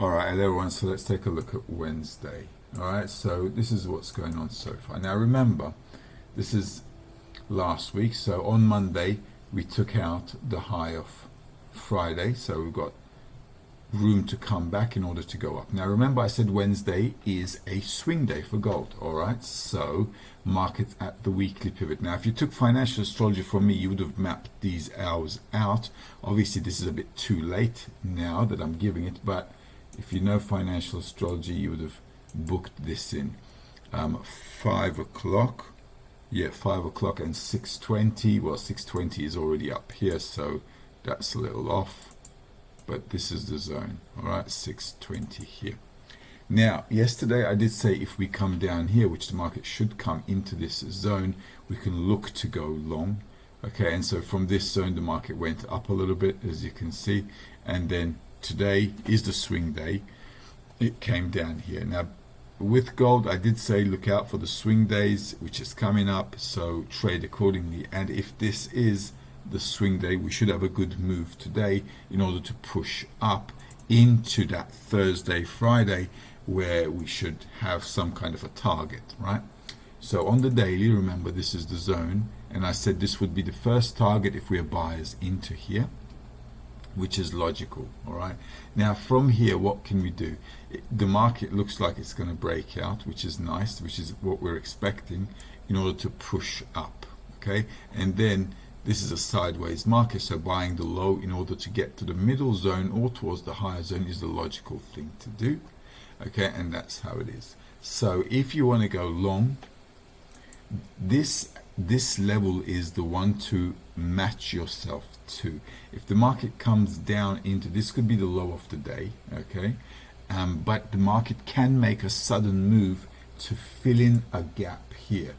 All right, hello everyone. So let's take a look at Wednesday. All right, so this is what's going on so far. Now remember, this is last week. So on Monday, we took out the high of Friday. So we've got room to come back in order to go up. Now remember, I said Wednesday is a swing day for gold. All right, so markets at the weekly pivot. Now if you took financial astrology from me, you would have mapped these hours out. Obviously this is a bit too late now that I'm giving it, but if you know financial astrology, you would have booked this in 5 o'clock. Yeah, 5 o'clock and 6:20. Well, 6:20 is already up here, so that's a little off. But this is the zone. All right, 6:20 here. Now, yesterday I did say if we come down here, which the market should come into this zone, we can look to go long. Okay, and so from this zone, the market went up a little bit, as you can see, and then today is the swing day. It came down here. Now with gold, I did say look out for the swing days, which is coming up, so trade accordingly. And if this is the swing day, we should have a good move today in order to push up into that Thursday, Friday, where we should have some kind of a target, right? So on the daily, remember this is the zone, and I said this would be the first target if we are buyers into here, which is logical. All right, now from here, what can we do? The market looks like it's going to break out, which is nice, which is what we're expecting in order to push up. Okay, and then this is a sideways market, so buying the low in order to get to the middle zone or towards the higher zone is the logical thing to do. Okay, and that's how it is. So if you want to go long, this level is the one to match yourself to. If the market comes down into this, could be the low of the day, okay, but the market can make a sudden move to fill in a gap here,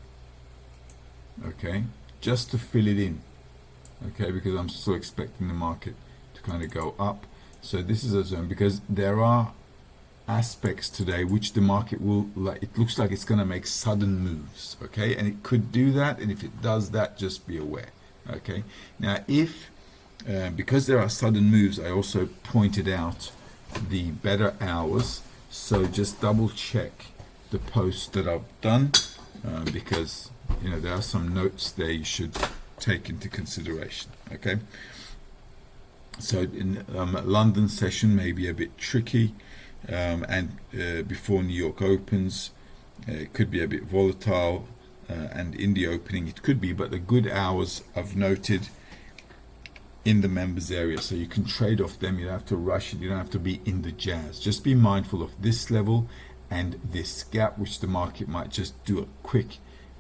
okay, just to fill it in, okay, because I'm still expecting the market to kind of go up. So this is a zone, because there are aspects today which the market will, like, it looks like it's going to make sudden moves, okay, and it could do that, and if it does that, just be aware. Okay, now if because there are sudden moves, I also pointed out the better hours, so just double check the post that I've done, because you know there are some notes there you should take into consideration. Okay, so in London session may be a bit tricky, and before New York opens, it could be a bit volatile, and in the opening it could be, but the good hours I've noted in the members area, so you can trade off them. You don't have to rush it, you don't have to be in the jazz. Just be mindful of this level and this gap, which the market might just do a quick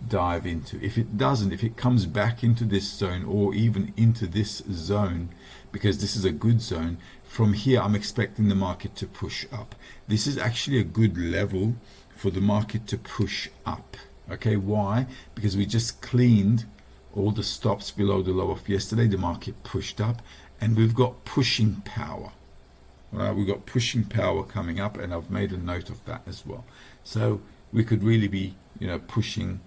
dive into. If it doesn't, if it comes back into this zone or even into this zone, because this is a good zone, from here I'm expecting the market to push up. This is actually a good level for the market to push up. Okay, why? Because we just cleaned all the stops below the low of yesterday. The market pushed up, and we've got pushing power. All right, we've got pushing power coming up, and I've made a note of that as well. So we could really be, you know, pushing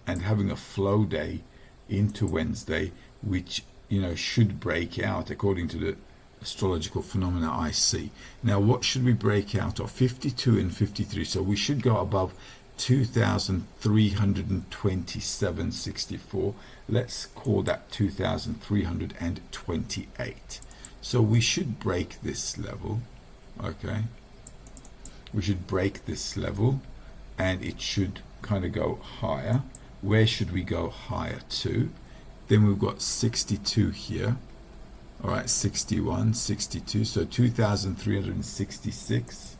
and having a flow day into Wednesday, which, you know, should break out according to the astrological phenomena I see. Now, what should we break out of? 52 and 53. So we should go above 2,327.64. Let's call that 2,328. So we should break this level. Okay, we should break this level, and it should kind of go higher. Where should we go higher to? Then we've got 62 here. All right, 61, 62. So 2,366,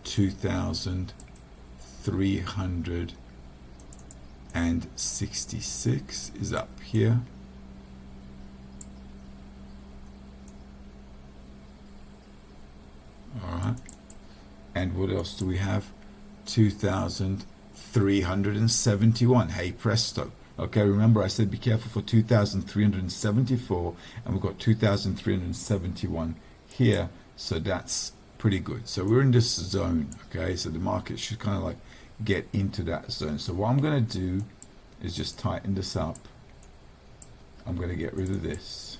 2,366 is up here. All right, and what else do we have? 2,371. Hey presto. Okay, remember I said be careful for 2,374, and we've got 2,371 here, so that's pretty good. So we're in this zone, okay, so the market should kind of like get into that zone. So what I'm going to do is just tighten this up. I'm going to get rid of this.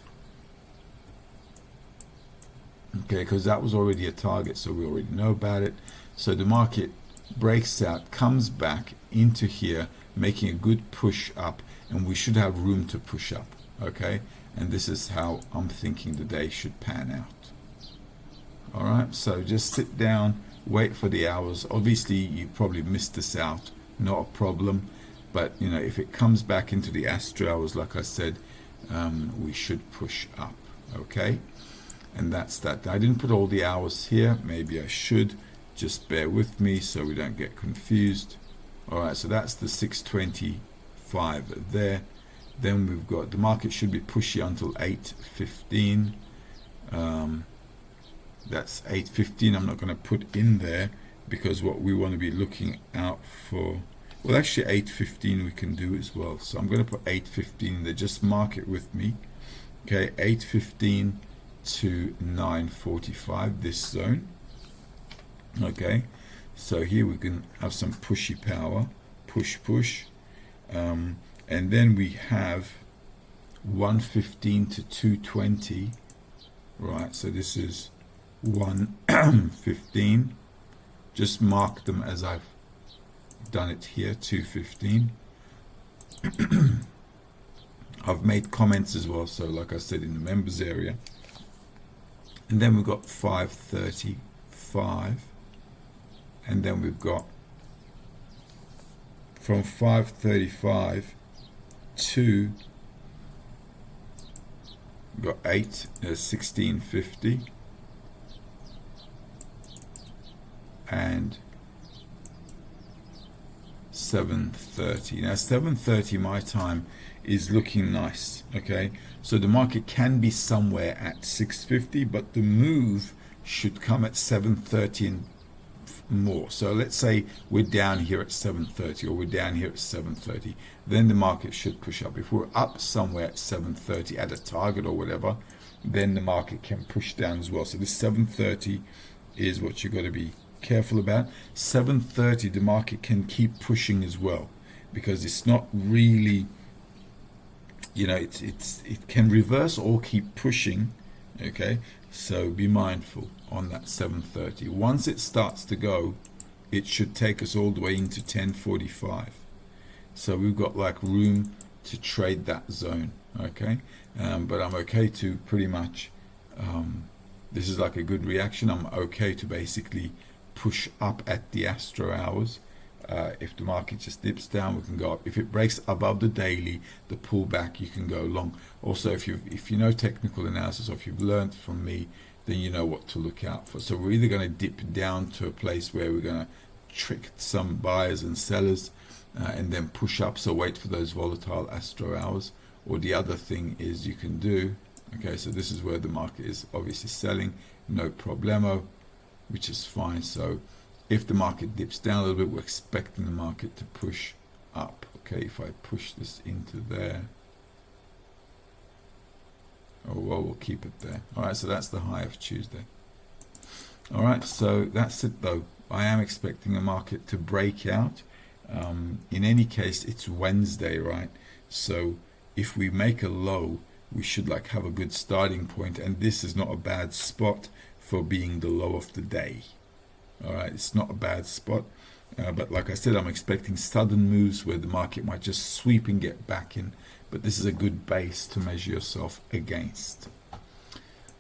okay, because that was already a target, so we already know about it. So the market breaks out, comes back into here, making a good push up, and we should have room to push up, okay? And this is how I'm thinking the day should pan out. All right, so just sit down, wait for the hours. Obviously, you probably missed this out, not a problem. But, you know, if it comes back into the Astro hours, like I said, we should push up, okay? And that's that. I didn't put all the hours here. Maybe I should. Just bear with me so we don't get confused. All right, so that's the 625 there. Then we've got the market should be pushy until 8:15. That's 8:15. I'm not going to put in there because what we want to be looking out for, well, actually 8:15 we can do as well. So I'm going to put 8:15 there. Just mark it with me. Okay, 8:15 to 9:45, this zone. Okay, so here we can have some pushy power, push, and then we have 1:15 to 2:20. Right, so this is 1:15. Just mark them as I've done it here, 2:15. I've made comments as well, so like I said, in the members area. And then we've got 5:35, and then we've got from 5:35 to we've got 16:50 and 7:30. Now 7:30 my time is looking nice, okay? So the market can be somewhere at 650, but the move should come at 7:30 and more. So let's say we're down here at 7:30 or we're down here at 7:30, then the market should push up. If we're up somewhere at 7:30 at a target or whatever, then the market can push down as well. So this 7:30 is what you've got to be careful about. 7:30 the market can keep pushing as well, because it's not really, you know, it can reverse or keep pushing, okay? So be mindful on that 7:30. Once it starts to go, it should take us all the way into 10:45. So we've got like room to trade that zone, okay? But I'm okay to pretty much, this is like a good reaction. I'm okay to basically push up at the Astro hours. If the market just dips down, we can go up. If it breaks above the daily, the pullback, you can go long. Also, if you know technical analysis, or if you've learned from me, then you know what to look out for. So we're either going to dip down to a place where we're going to trick some buyers and sellers, and then push up. So wait for those volatile Astro hours. Or the other thing is you can do, okay, so this is where the market is obviously selling, no problemo, which is fine. So if the market dips down a little bit, we're expecting the market to push up. Okay, if I push this into there, oh well, we'll keep it there. All right, so that's the high of Tuesday. All right, so that's it though. I am expecting a market to break out. In any case, it's Wednesday, right? So if we make a low, we should like have a good starting point, and this is not a bad spot for being the low of the day. All right, it's not a bad spot, but like I said, I'm expecting sudden moves where the market might just sweep and get back in, but this is a good base to measure yourself against.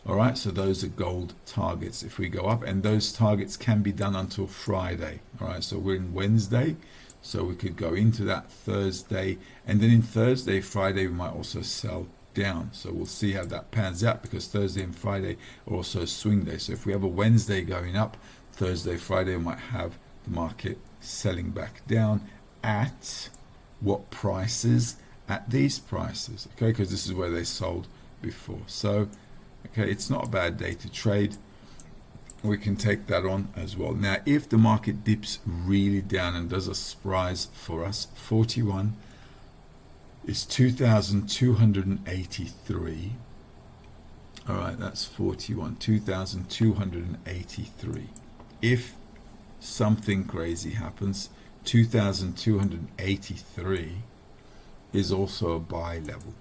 All right, so those are gold targets if we go up, and those targets can be done until Friday. All right, so we're in Wednesday, so we could go into that Thursday, and then in Thursday, Friday, we might also sell down. So we'll see how that pans out, because Thursday and Friday are also swing days. So if we have a Wednesday going up, Thursday, Friday, we might have the market selling back down at what prices? At these prices, okay, because this is where they sold before. So, okay, it's not a bad day to trade. We can take that on as well. Now, if the market dips really down and does a surprise for us, 41 is 2,283. All right, that's 41, 2,283. If something crazy happens, 2,283 is also a buy level.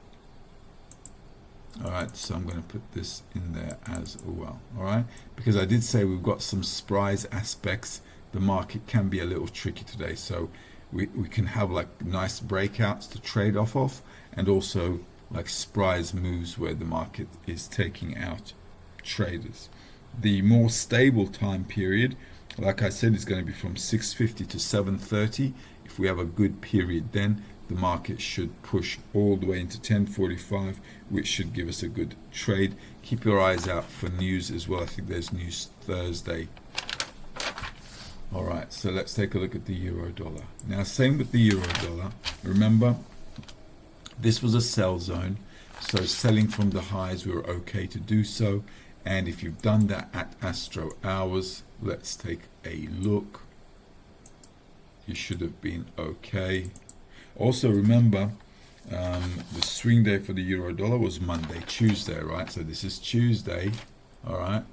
All right, so I'm going to put this in there as well. All right, because I did say we've got some surprise aspects. The market can be a little tricky today, so we can have like nice breakouts to trade off of, and also like surprise moves where the market is taking out traders. The more stable time period, like I said, is going to be from 6:50 to 7:30. If we have a good period, then the market should push all the way into 10:45, which should give us a good trade. Keep your eyes out for news as well. I think there's news Thursday. All right, so let's take a look at the euro dollar. Now, same with the euro dollar. Remember, this was a sell zone, so selling from the highs, we were okay to do so. And if you've done that at Astro hours, let's take a look. You should have been okay. Also remember, the swing day for the euro dollar was Monday, Tuesday, right? So this is Tuesday, all right?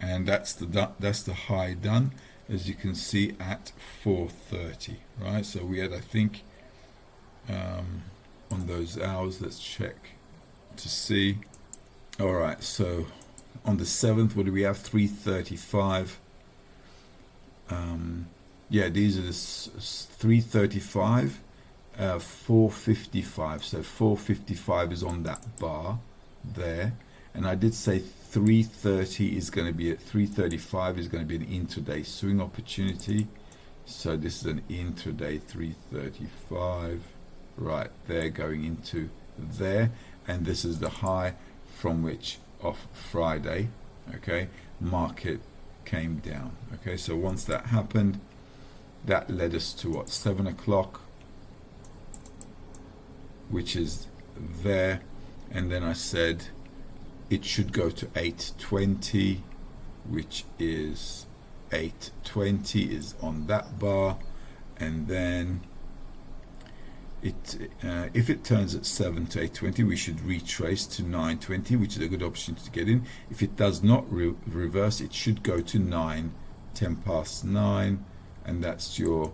And that's the high done, as you can see, at 4:30, right? So we had, I think, on those hours, let's check to see. All right, so on the 7th, what do we have? 3:35. Yeah, these are the 3:35, 4:55. So 4:55 is on that bar there, and I did say 3:30 is going to be at 3:35 is going to be an intraday swing opportunity. So this is an intraday 3:35 right there going into there, and this is the high from which off Friday, okay, market came down. Okay, so once that happened, that led us to what, 7 o'clock, which is there, and then I said it should go to 8:20, which is 8:20 is on that bar, and then if it turns at 7 to 8:20, we should retrace to 9:20, which is a good opportunity to get in. If it does not reverse, it should go to 10 past 9, and that's your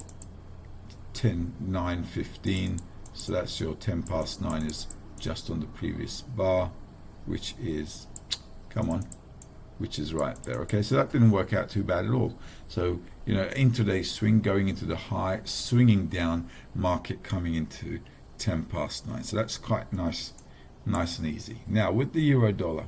9:15. So that's your 10 past 9 is just on the previous bar, which is, come on, which is right there. Okay, so that didn't work out too bad at all. So, you know, intraday swing going into the high, swinging down, market coming into 10 past 9. So that's quite nice and easy. Now with the euro dollar,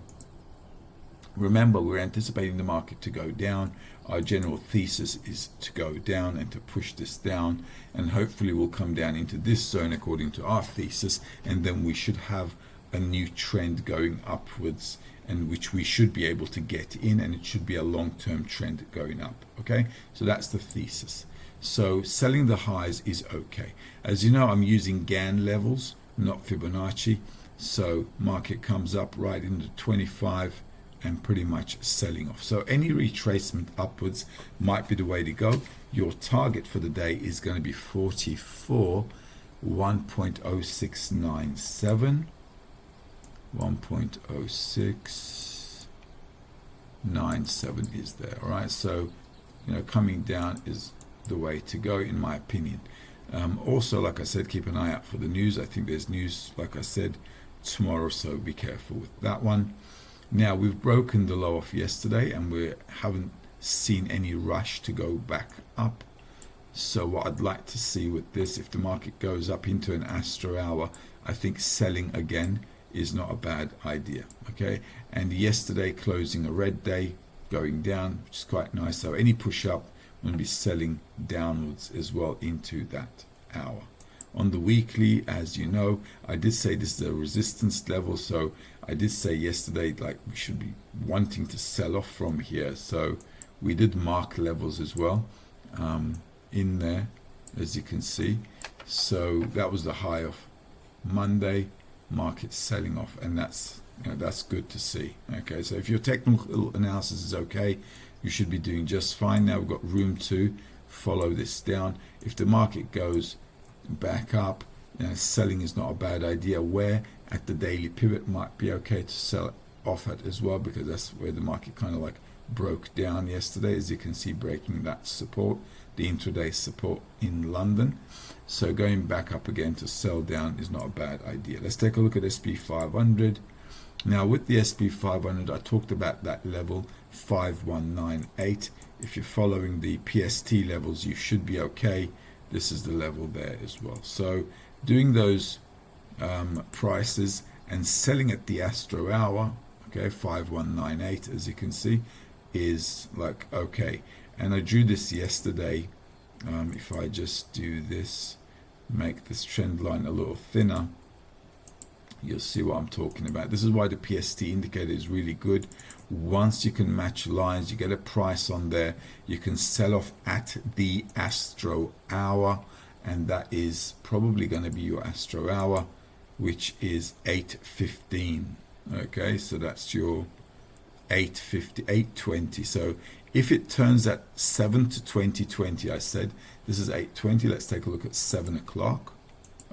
remember, we're anticipating the market to go down. Our general thesis is to go down and to push this down, and hopefully we'll come down into this zone according to our thesis, and then we should have a new trend going upwards, and which we should be able to get in, and it should be a long-term trend going up. Okay, so that's the thesis. So selling the highs is okay. As you know, I'm using Gann levels, not Fibonacci. So market comes up right into 25 and pretty much selling off. So any retracement upwards might be the way to go. Your target for the day is going to be 44, 1.0697. 1.0697 is there. All right, so you know, coming down is the way to go in my opinion. Also, like I said, keep an eye out for the news. I think there's news, like I said, tomorrow, so be careful with that one. Now we've broken the low off yesterday, and we haven't seen any rush to go back up. So what I'd like to see with this, if the market goes up into an Astro hour, I think selling again is not a bad idea. Okay, and yesterday closing a red day, going down, which is quite nice. So any push up, I'm going to be selling downwards as well into that hour. On the weekly, as you know, I did say this is a resistance level, so I did say yesterday like we should be wanting to sell off from here. So we did mark levels as well in there, as you can see. So that was the high of Monday, market selling off, and that's, you know, that's good to see. Okay, so if your technical analysis is okay, you should be doing just fine. Now we've got room to follow this down. If the market goes back up, you know, selling is not a bad idea. Where at the daily pivot might be okay to sell off at as well, because that's where the market kind of like broke down yesterday, as you can see, breaking that support, the intraday support in London. So going back up again to sell down is not a bad idea. Let's take a look at SP 500. Now with the SP 500, I talked about that level 5198. If you're following the PST levels, you should be okay. This is the level there as well. So doing those prices and selling at the Astro hour, okay, 5198, as you can see, is like okay. And I drew this yesterday. If I just do this, make this trend line a little thinner, you'll see what I'm talking about. This is why the PST indicator is really good. Once you can match lines, you get a price on there, you can sell off at the Astro hour, and that is probably going to be your Astro hour, which is 8:15. Okay, so that's your 8:50, 8:20. So if it turns at 7 to 2020, I said this is 8:20. Let's take a look at 7 o'clock.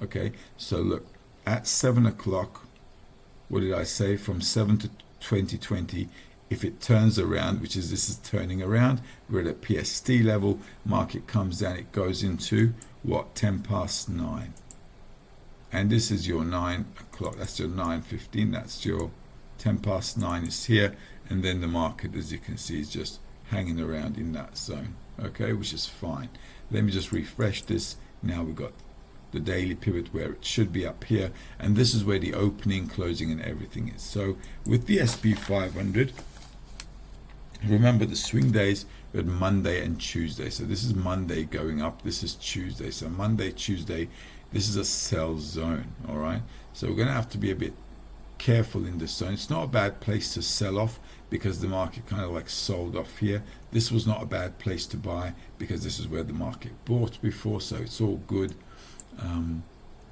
Okay, so look at 7 o'clock. What did I say? From 7 to 2020, if it turns around, which is this is turning around, we're at a PST level, market comes down, it goes into what, 10 past 9. And this is your 9 o'clock, that's your 9:15, that's your 10 past 9 is here, and then the market, as you can see, is just hanging around in that zone, okay, which is fine. Let me just refresh this. Now we've got the daily pivot where it should be up here, and this is where the opening, closing, and everything is. So with the SP 500, remember the swing days, we had Monday and Tuesday. So this is Monday going up, this is Tuesday. So Monday, Tuesday, this is a sell zone, all right? So we're going to have to be a bit careful in this zone. It's not a bad place to sell off because the market kind of like sold off here. This was not a bad place to buy because this is where the market bought before, so it's all good.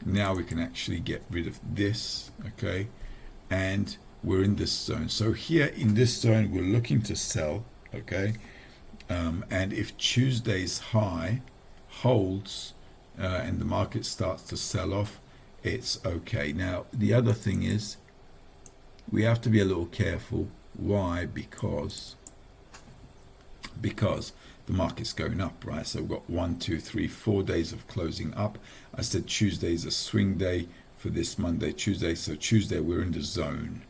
Now we can actually get rid of this, okay, and we're in this zone. So here in this zone we're looking to sell, okay, and if Tuesday's high holds and the market starts to sell off, it's okay. Now the other thing is we have to be a little careful. Why? Because the market's going up, right? So we've got 1, 2, 3, 4 days of closing up. I said Tuesday is a swing day for this Monday, Tuesday. So Tuesday we're in the zone,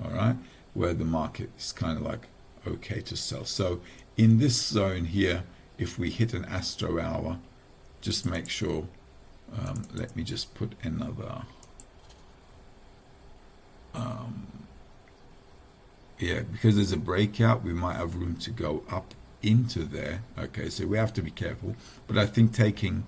all right, where the market is kind of like okay to sell. So in this zone here, if we hit an Astro hour, just make sure, let me just put another, yeah, because there's a breakout, we might have room to go up into there, okay, so we have to be careful. But I think taking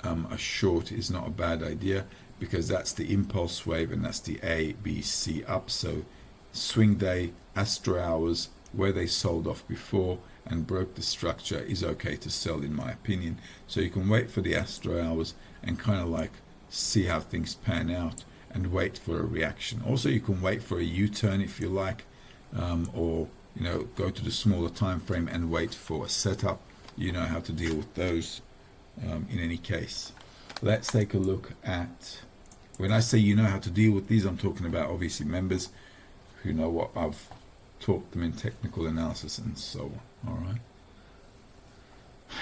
a short is not a bad idea because that's the impulse wave and that's the A, B, C up. So swing day, Astro hours, where they sold off before and broke the structure, is okay to sell in my opinion. So you can wait for the Astro hours and kind of like see how things pan out and wait for a reaction. Also you can wait for a U-turn if you like, or you know, go to the smaller time frame and wait for a setup. You know how to deal with those in any case. Let's take a look at, when I say you know how to deal with these, I'm talking about obviously members who know what I've taught them in technical analysis and so on, all right?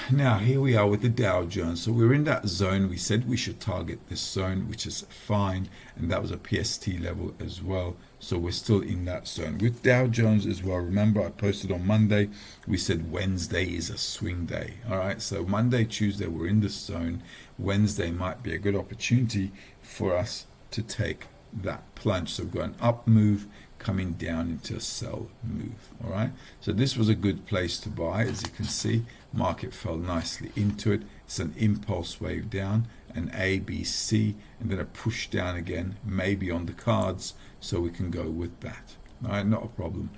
Now here we are with the Dow Jones. So we're in that zone. We said we should target this zone, which is fine, and that was a PST level as well. So we're still in that zone with Dow Jones as well. Remember I posted on Monday, we said Wednesday is a swing day, all right? So Monday, Tuesday we're in this zone. Wednesday might be a good opportunity for us to take that plunge. So we've got an up move coming down into a sell move, all right? So this was a good place to buy. As you can see, market fell nicely into it. It's an impulse wave down, an A, B, C, and then a push down again, maybe on the cards, so we can go with that, all right? Not a problem.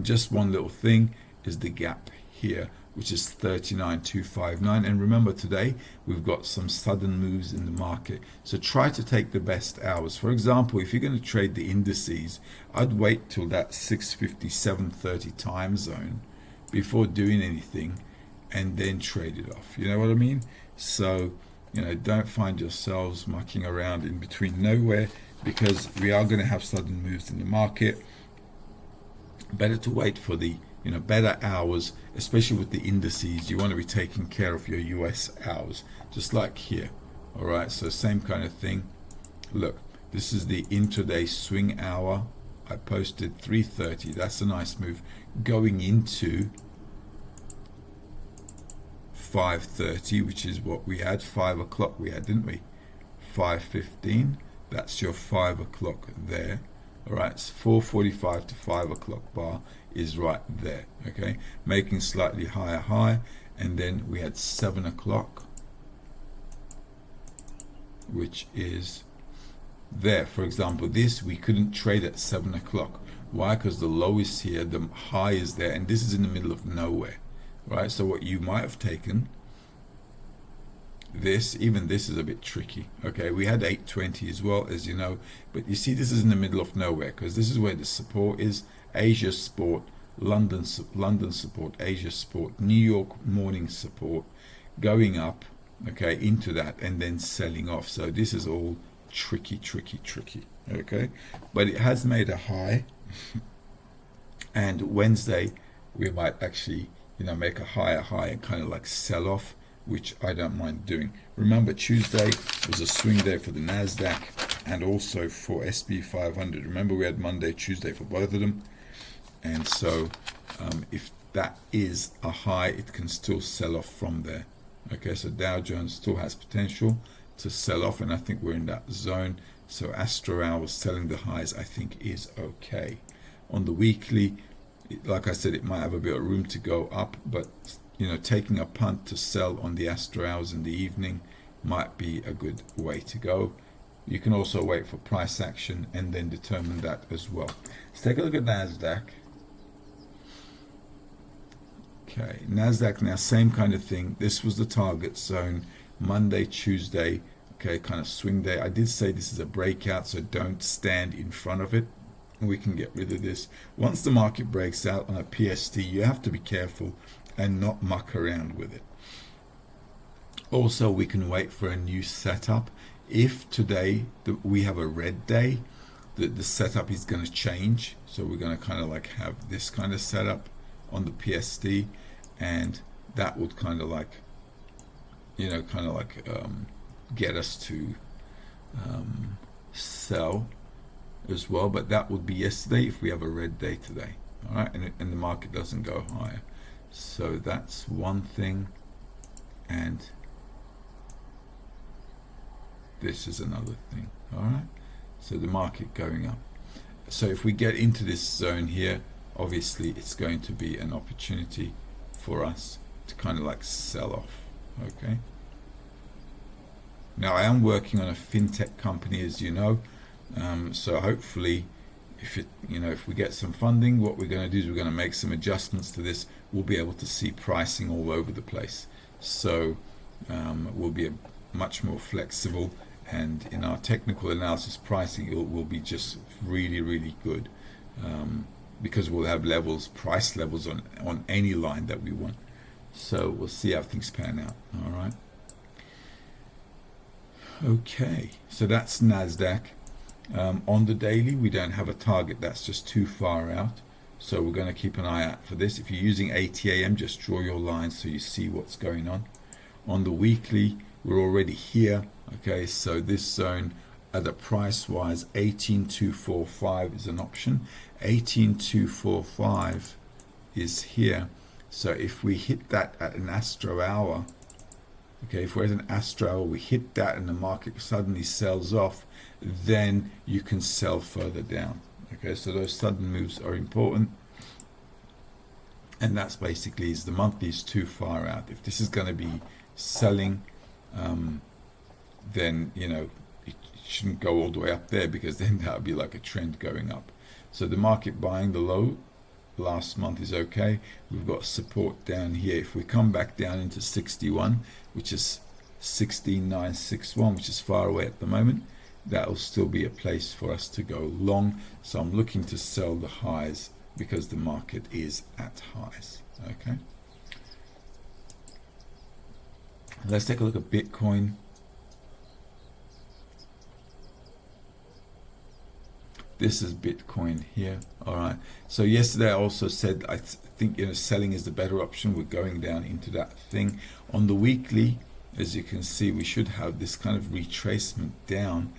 Just one little thing is the gap here, which is 39,259. And remember, today we've got some sudden moves in the market, so try to take the best hours. For example, if you're going to trade the indices, I'd wait till that 6:57:30 time zone before doing anything and then trade it off. You know what I mean? So you know, don't find yourselves mucking around in between nowhere, because we are going to have sudden moves in the market. better to wait for the better hours, especially with the indices. You want to be taking care of your US hours, just like here. All right, so same kind of thing. Look, this is the intraday swing hour. I posted 3:30. That's a nice move going into 5:30, which is what we had. 5 o'clock we had, didn't we? 5:15. That's your 5 o'clock there. All right, it's 4:45 to 5 o'clock bar is right there. Okay, making slightly higher high, and then we had 7 o'clock, which is there. For example, this we couldn't trade at 7 o'clock. Why? Because the low is here, the high is there, and this is in the middle of nowhere, right? So what you might have taken, even this is a bit tricky. Okay, we had 820 as well, as you know, but you see this is in the middle of nowhere, because this is where the support is. Asia support, London support, Asia support, New York morning support, going up, okay, into that, and then selling off. So this is all tricky, okay, but it has made a high, and Wednesday we might actually make a higher high and kind of like sell off, which I don't mind doing. Remember, Tuesday was a swing day for the Nasdaq and also for SP 500. Remember, we had Monday, Tuesday for both of them, and so if that is a high, it can still sell off from there. Okay, so Dow Jones still has potential to sell off, and I think we're in that zone. So Astro Hours selling the highs, I think, is okay. On the weekly, like I said, it might have a bit of room to go up, but taking a punt to sell on the Astro Hours in the evening might be a good way to go. You can also wait for price action and then determine that as well. Let's take a look at Nasdaq. Okay, Nasdaq now, same kind of thing. This was the target zone, Monday, Tuesday, okay, kind of swing day. I did say this is a breakout, so don't stand in front of it. We can get rid of this. Once the market breaks out on a PST, you have to be careful and not muck around with it. Also, we can wait for a new setup. If today we have a red day, the setup is going to change. So we're going to kind of like have this kind of setup on the PST, and that would kind of like get us to sell as well, but that would be yesterday if we have a red day today. All right, and the market doesn't go higher. So that's one thing, and this is another thing. All right, so the market going up. So if we get into this zone here, obviously it's going to be an opportunity for us to kind of like sell off. Okay, now I am working on a fintech company, as you know, so hopefully if we get some funding, what we're going to do is we're going to make some adjustments to this. We'll be able to see pricing all over the place, so we'll be much more flexible, and in our technical analysis pricing will be just really good, because we'll have price levels on any line that we want. So we'll see how things pan out. All right, okay, so that's Nasdaq. On the daily, we don't have a target, that's just too far out, so we're going to keep an eye out for this. If you're using ATAM, just draw your lines so you see what's going on. On the weekly, we're already here. Okay, so this zone at a price wise, 18245 is an option. 18245 is here, so if we hit that at an Astro hour, okay, if we're at an Astro hour, we hit that and the market suddenly sells off, then you can sell further down. Okay, so those sudden moves are important, and that's basically is the monthly is too far out. If this is going to be selling, then it shouldn't go all the way up there, because then that would be like a trend going up. So the market buying the low last month is okay. We've got support down here. If we come back down into 61, which is 16961, which is far away at the moment, that will still be a place for us to go long. So I'm looking to sell the highs because the market is at highs. Okay, let's take a look at Bitcoin. This is Bitcoin here. All right. So yesterday I also said I think selling is the better option. We're going down into that thing. On the weekly, as you can see, we should have this kind of retracement down,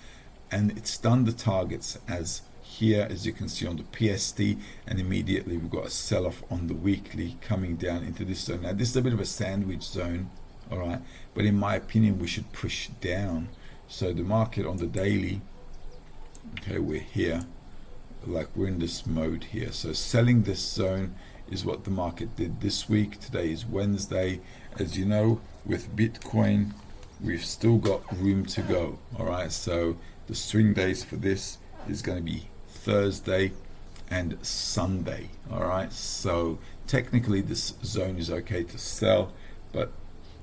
and it's done the targets as here, as you can see on the PSD, and immediately we've got a sell-off on the weekly coming down into this zone. Now this is a bit of a sandwich zone, all right, but in my opinion we should push down. So the market on the daily, okay, we're here, like we're in this mode here. So selling this zone is what the market did this week. Today is Wednesday. As you know, with Bitcoin, we've still got room to go. All right, so the swing days for this is going to be Thursday and Sunday. All right, so technically this zone is okay to sell, but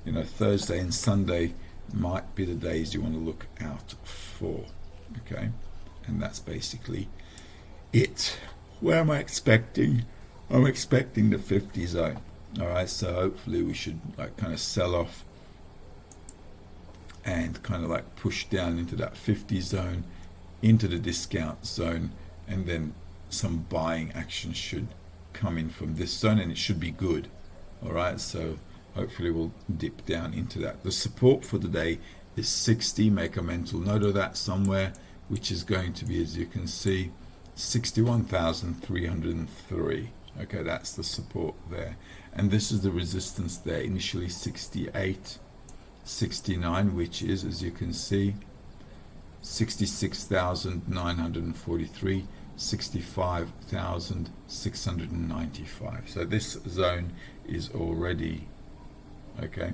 Thursday and Sunday might be the days you want to look out for. Okay, and that's basically it. Where am I expecting? I'm expecting the 50 zone. All right, so hopefully we should kind of sell off and kind of push down into that 50 zone, into the discount zone, and then some buying action should come in from this zone, and it should be good. All right, so hopefully we'll dip down into that. The support for the day is 60. Make a mental note of that somewhere, which is going to be, as you can see, 61,303. Okay, that's the support there, and this is the resistance there, initially 68.69, which is, as you can see, 66,943, 65,695. So this zone is already a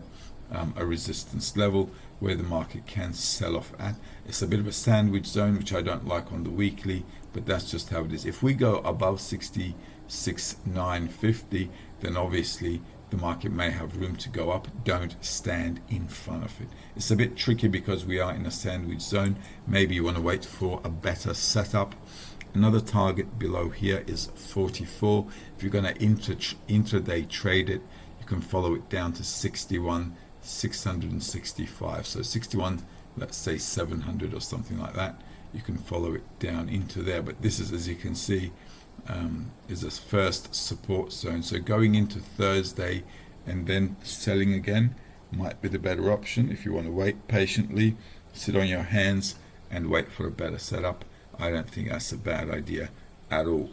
resistance level where the market can sell off at. It's a bit of a sandwich zone, which I don't like on the weekly, but that's just how it is. If we go above 66,950, then obviously the market may have room to go up. Don't stand in front of it. It's a bit tricky because we are in a sandwich zone. Maybe you want to wait for a better setup. Another target below here is 44. If you're going to intraday trade it, you can follow it down to 61,665. So 61, let's say 700 or something like that. You can follow it down into there. But this is, as you can see, is a first support zone. So going into Thursday and then selling again might be the better option. If you want to wait patiently, sit on your hands and wait for a better setup, I don't think that's a bad idea at all.